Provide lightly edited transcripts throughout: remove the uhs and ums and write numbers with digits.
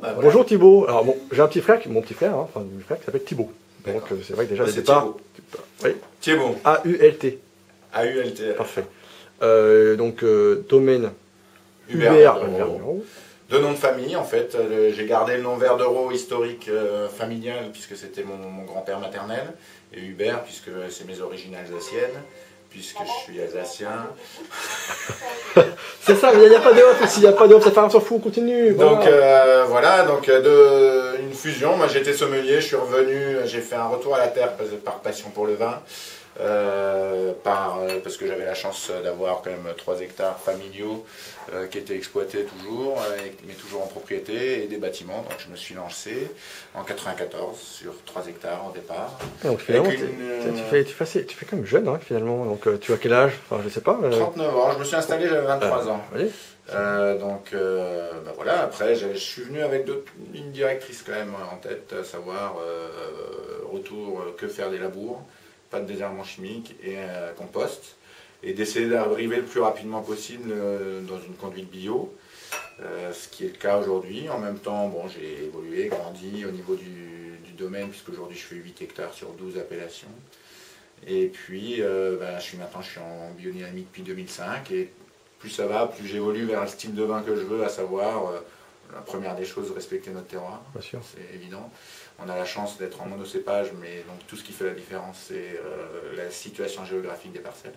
bah voilà. Bonjour Thibaut. Alors bon, j'ai un petit frère, mon petit frère, hein, enfin mon frère qui s'appelle Thibaut. Donc c'est vrai que déjà Moi, le c'est départ. Oui. Thibaut. A-U-L-T. A-U-L-T. Parfait. Donc domaine Hubert Hubert Verdereau. De nom de famille en fait. J'ai gardé le nom Verdereau historique familial puisque c'était mon grand-père maternel. Et Hubert puisque c'est mes origines alsaciennes. Puisque je suis alsacien. C'est ça, mais il n'y a pas de off ici, il n'y a pas de off, ça fait un s'en fout, on continue. Donc voilà, donc une fusion. Moi j'étais sommelier, je suis revenu, j'ai fait un retour à la terre par passion pour le vin. Parce que j'avais la chance d'avoir quand même 3 hectares familiaux qui étaient exploités toujours, mais toujours en propriété, et des bâtiments. Donc je me suis lancé en 94 sur 3 hectares au départ. Donc finalement, tu fais quand même jeune hein, finalement. Donc tu as quel âge? Enfin je sais pas. 39 ans, je me suis installé, j'avais 23 ans. Oui. Ben voilà, après je suis venu avec une ligne directrice quand même en tête, à savoir retour que faire des labours, pas de désherbement chimique et compost, et d'essayer d'arriver le plus rapidement possible dans une conduite bio, ce qui est le cas aujourd'hui. En même temps, bon, j'ai évolué, grandi au niveau du domaine, puisqu'aujourd'hui je fais 8 hectares sur 12 appellations. Et puis, je suis en biodynamique depuis 2005, et plus ça va, plus j'évolue vers le style de vin que je veux, à savoir, la première des choses, respecter notre terroir, c'est évident. On a la chance d'être en monocépage, mais donc tout ce qui fait la différence, c'est la situation géographique des parcelles.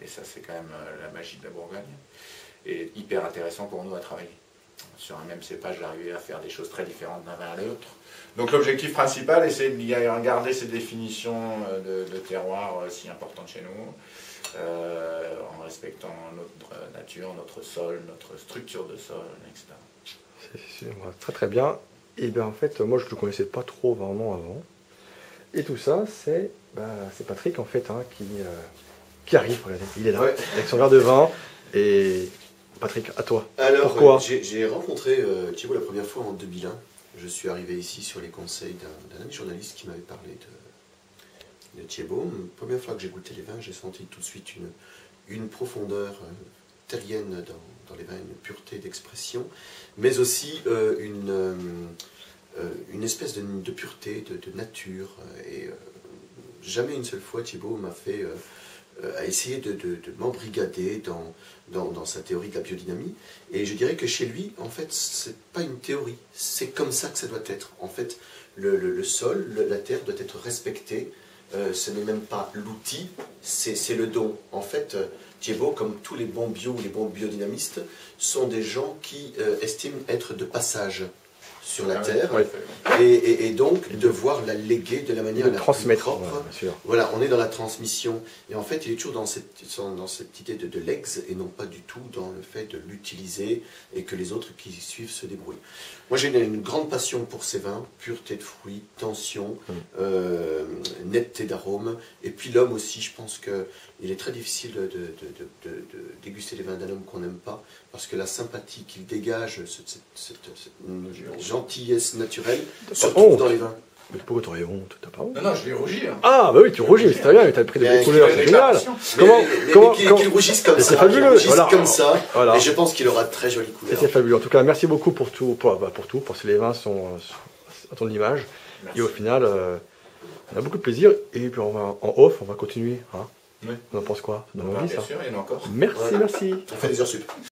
Et ça, c'est quand même la magie de la Bourgogne. Et hyper intéressant pour nous à travailler. Sur un même cépage, d'arriver à faire des choses très différentes d'un vin à l'autre. Donc l'objectif principal, c'est de garder ces définitions de terroir si importantes chez nous, en respectant notre nature, notre sol, notre structure de sol, etc. C'est très très bien. Et bien en fait, moi je ne le connaissais pas trop vraiment avant. Et tout ça, c'est Patrick en fait hein, qui arrive. Regardez, il est là, avec son verre de vin. Et Patrick, à toi. Alors, pourquoi j'ai rencontré Thibaut la première fois en 2001. Je suis arrivé ici sur les conseils d'un ami journaliste qui m'avait parlé de Thibaut. La première fois que j'ai goûté les vins, j'ai senti tout de suite une profondeur terrienne dans les vins, une pureté d'expression, mais aussi une espèce de pureté, de nature. Et jamais une seule fois Thibaut m'a fait à essayer de m'embrigader dans sa théorie de la biodynamie. Et je dirais que chez lui, en fait, c'est pas une théorie, c'est comme ça que ça doit être. En fait, le sol, la terre doit être respectée. Ce n'est même pas l'outil, c'est le don. En fait, Thibaut, comme tous les bons bio ou les bons biodynamistes, sont des gens qui estiment être de passage sur la terre, et donc devoir la léguer de la manière la plus propre. Voilà, on est dans la transmission, et en fait il est toujours dans cette idée de legs, et non pas du tout dans le fait de l'utiliser, et que les autres qui suivent se débrouillent. Moi j'ai une grande passion pour ces vins, pureté de fruits, tension, netteté d'arôme, et puis l'homme aussi, je pense qu'il est très difficile de déguster les vins d'un homme qu'on n'aime pas, parce que la sympathie qu'il dégage, cette gentillesse naturelle, se trouve dans les vins. Mais pourquoi tu aurais honte? T'as pas honte? Non, je vais rougir. Ah, bah oui, tu rougis, c'est très bien, mais t'as pris des belles couleurs, c'est génial. Qu'il rougisse comme ça, c'est fabuleux. Comme ça, et je pense qu'il aura de très jolies couleurs. C'est fabuleux. En tout cas, merci beaucoup pour tout, parce que les vins sont à ton image. Et au final, on a beaucoup de plaisir. Et puis en off, on va continuer. Hein. Oui. On en pense quoi? Bien sûr, il y en a encore. Merci, merci. On fait des heures sup.